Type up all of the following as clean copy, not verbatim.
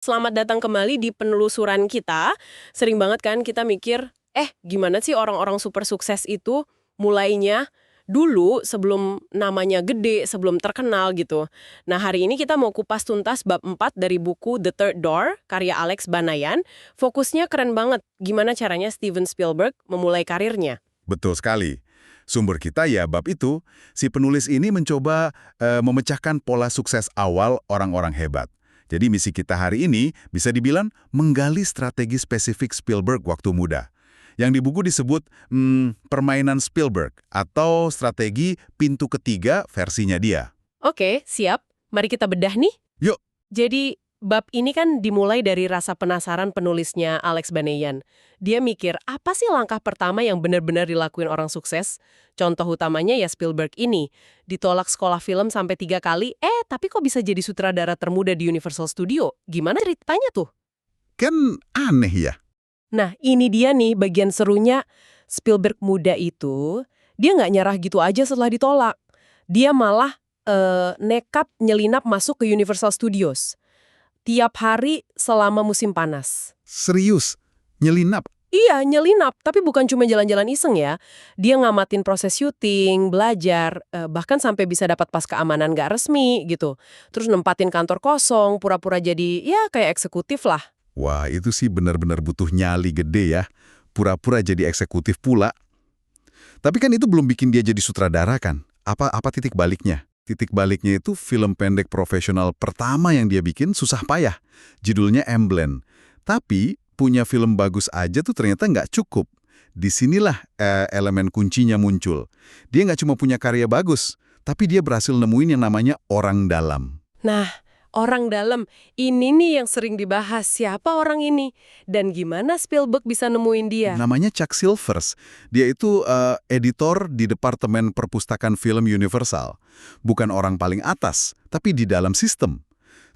Selamat datang kembali di penelusuran kita. Sering banget kan kita mikir, gimana sih orang-orang super sukses itu mulainya dulu sebelum namanya gede, sebelum terkenal gitu. Nah, hari ini kita mau kupas tuntas bab 4 dari buku The Third Door, karya Alex Banayan. Fokusnya keren banget, gimana caranya Steven Spielberg memulai karirnya. Betul sekali. Sumber kita ya bab itu. Si penulis ini mencoba memecahkan pola sukses awal orang-orang hebat. Jadi misi kita hari ini bisa dibilang menggali strategi spesifik Spielberg waktu muda. Yang di buku disebut permainan Spielberg atau strategi pintu ketiga versinya dia. Oke, siap. Mari kita bedah nih. Yuk. Jadi, bab ini kan dimulai dari rasa penasaran penulisnya Alex Banayan. Dia mikir, apa sih langkah pertama yang benar-benar dilakuin orang sukses? Contoh utamanya ya Spielberg ini. Ditolak sekolah film sampai 3 kali, tapi kok bisa jadi sutradara termuda di Universal Studio? Gimana ceritanya tuh? Kan aneh ya? Nah, ini dia nih bagian serunya. Spielberg muda itu, dia nggak nyerah gitu aja setelah ditolak. Dia malah nekat nyelinap masuk ke Universal Studios. Tiap hari selama musim panas. Serius? Nyelinap? Iya, nyelinap, tapi bukan cuma jalan-jalan iseng ya. Dia ngamatin proses syuting, belajar, bahkan sampai bisa dapat pas keamanan nggak resmi gitu. Terus nempatin kantor kosong, pura-pura jadi ya kayak eksekutif lah. Wah, itu sih benar-benar butuh nyali gede ya. Pura-pura jadi eksekutif pula. Tapi kan itu belum bikin dia jadi sutradara kan? Apa titik baliknya? Titik baliknya itu film pendek profesional pertama yang dia bikin susah payah. Judulnya Emblem. Tapi punya film bagus aja tuh ternyata nggak cukup. Disinilah elemen kuncinya muncul. Dia nggak cuma punya karya bagus, tapi dia berhasil nemuin yang namanya orang dalam. Nah, orang dalam, ini nih yang sering dibahas. Siapa orang ini? Dan gimana Spielberg bisa nemuin dia? Namanya Chuck Silvers. Dia itu editor di Departemen Perpustakaan Film Universal. Bukan orang paling atas, tapi di dalam sistem.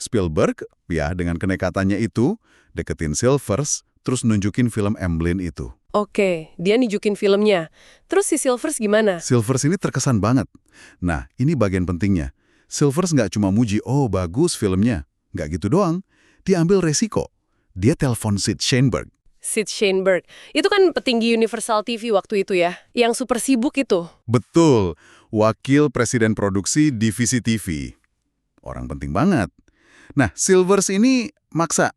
Spielberg, ya dengan kenekatannya itu, deketin Silvers, terus nunjukin film Emblem itu. Oke, dia nunjukin filmnya. Terus si Silvers gimana? Silvers ini terkesan banget. Nah, ini bagian pentingnya. Silvers nggak cuma muji, oh bagus filmnya. Nggak gitu doang. Dia ambil resiko. Dia telepon Sid Sheinberg. Sid Sheinberg. Itu kan petinggi Universal TV waktu itu ya, yang super sibuk itu. Betul, wakil presiden produksi divisi TV. Orang penting banget. Nah, Silvers ini maksa,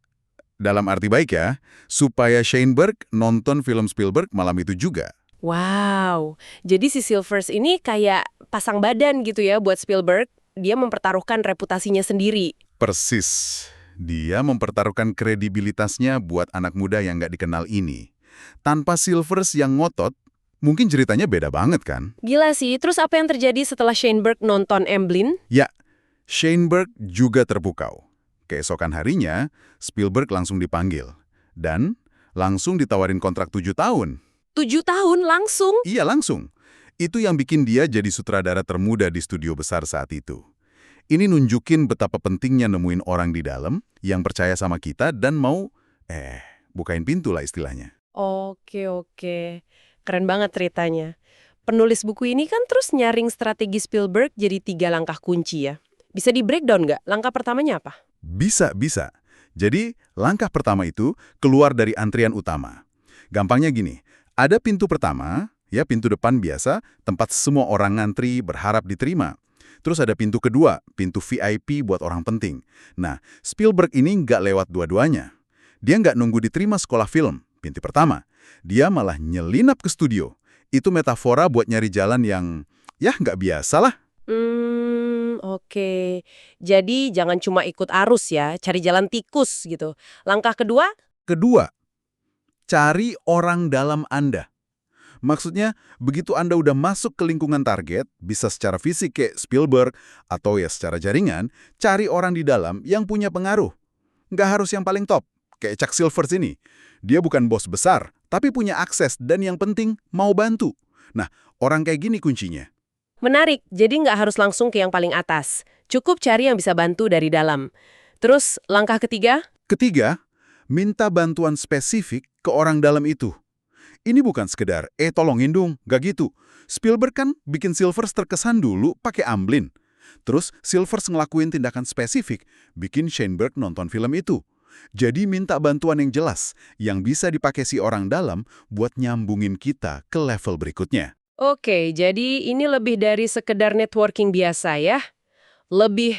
dalam arti baik ya, supaya Sheinberg nonton film Spielberg malam itu juga. Wow, jadi si Silvers ini kayak pasang badan gitu ya buat Spielberg. Dia mempertaruhkan reputasinya sendiri. Persis. Dia mempertaruhkan kredibilitasnya buat anak muda yang nggak dikenal ini. Tanpa Silvers yang ngotot, mungkin ceritanya beda banget kan? Gila sih, terus apa yang terjadi setelah Sheinberg nonton Emblem? Ya, Sheinberg juga terpukau. Keesokan harinya, Spielberg langsung dipanggil. Dan langsung ditawarin kontrak 7 tahun. 7 tahun langsung? Iya, langsung. Itu yang bikin dia jadi sutradara termuda di studio besar saat itu. Ini nunjukin betapa pentingnya nemuin orang di dalam yang percaya sama kita dan mau, bukain pintu lah istilahnya. Oke. Keren banget ceritanya. Penulis buku ini kan terus nyaring strategi Spielberg jadi 3 langkah kunci ya. Bisa di-breakdown nggak? Langkah pertamanya apa? Bisa. Jadi, langkah pertama itu keluar dari antrian utama. Gampangnya gini, ada pintu pertama, ya pintu depan biasa, tempat semua orang ngantri berharap diterima. Terus ada pintu kedua, pintu VIP buat orang penting. Nah, Spielberg ini nggak lewat dua-duanya. Dia nggak nunggu diterima sekolah film, pintu pertama. Dia malah nyelinap ke studio. Itu metafora buat nyari jalan yang, ya nggak biasa lah. Oke. Jadi jangan cuma ikut arus ya, cari jalan tikus gitu. Langkah kedua? Kedua, cari orang dalam Anda. Maksudnya, begitu Anda udah masuk ke lingkungan target, bisa secara fisik kayak Spielberg, atau ya secara jaringan, cari orang di dalam yang punya pengaruh. Nggak harus yang paling top, kayak Chuck Silvers ini. Dia bukan bos besar, tapi punya akses dan yang penting, mau bantu. Nah, orang kayak gini kuncinya. Menarik, jadi nggak harus langsung ke yang paling atas. Cukup cari yang bisa bantu dari dalam. Terus langkah ketiga? Ketiga, minta bantuan spesifik ke orang dalam itu. Ini bukan sekedar, tolongin dong, gak gitu. Spielberg kan bikin Silvers terkesan dulu pakai Amblin. Terus Silvers ngelakuin tindakan spesifik, bikin Sheinberg nonton film itu. Jadi minta bantuan yang jelas, yang bisa dipakai si orang dalam buat nyambungin kita ke level berikutnya. Oke, jadi ini lebih dari sekedar networking biasa ya. Lebih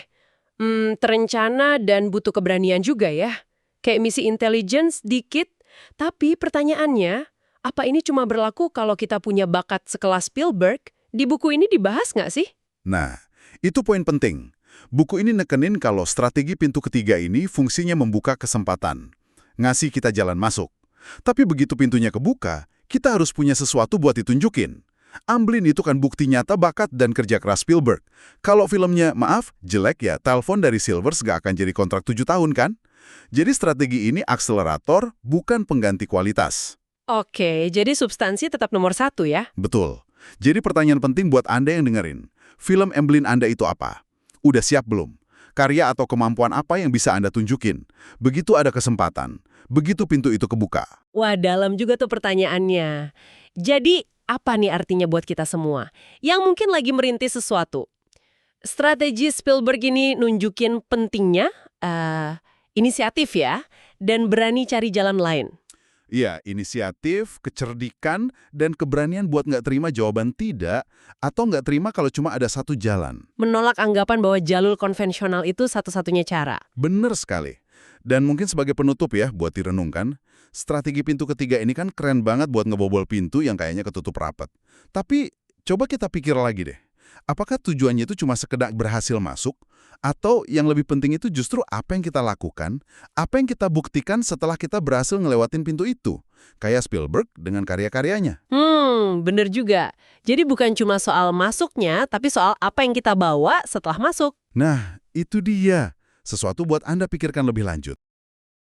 terencana dan butuh keberanian juga ya. Kayak misi intelligence dikit, tapi pertanyaannya, apa ini cuma berlaku kalau kita punya bakat sekelas Spielberg? Di buku ini dibahas nggak sih? Nah, itu poin penting. Buku ini nekenin kalau strategi pintu ketiga ini fungsinya membuka kesempatan, ngasih kita jalan masuk. Tapi begitu pintunya kebuka, kita harus punya sesuatu buat ditunjukin. Amblin itu kan bukti nyata bakat dan kerja keras Spielberg. Kalau filmnya, maaf, jelek ya, telepon dari Silvers gak akan jadi kontrak 7 tahun kan? Jadi strategi ini akselerator, bukan pengganti kualitas. Oke, jadi substansi tetap nomor satu ya? Betul. Jadi pertanyaan penting buat Anda yang dengerin. Film Amblin Anda itu apa? Udah siap belum? Karya atau kemampuan apa yang bisa Anda tunjukin? Begitu ada kesempatan, begitu pintu itu kebuka. Wah, dalam juga tuh pertanyaannya. Jadi, apa nih artinya buat kita semua? Yang mungkin lagi merintis sesuatu. Strategi Spielberg ini nunjukin pentingnya inisiatif ya, dan berani cari jalan lain. Iya, inisiatif, kecerdikan, dan keberanian buat nggak terima jawaban tidak, atau nggak terima kalau cuma ada satu jalan. Menolak anggapan bahwa jalur konvensional itu satu-satunya cara. Bener sekali. Dan mungkin sebagai penutup ya, buat direnungkan, strategi pintu ketiga ini kan keren banget buat ngebobol pintu yang kayaknya ketutup rapat. Tapi, coba kita pikir lagi deh. Apakah tujuannya itu cuma sekedar berhasil masuk? Atau yang lebih penting itu justru apa yang kita lakukan, apa yang kita buktikan setelah kita berhasil ngelewatin pintu itu? Kayak Spielberg dengan karya-karyanya. Bener juga. Jadi bukan cuma soal masuknya, tapi soal apa yang kita bawa setelah masuk. Nah, itu dia. Sesuatu buat Anda pikirkan lebih lanjut.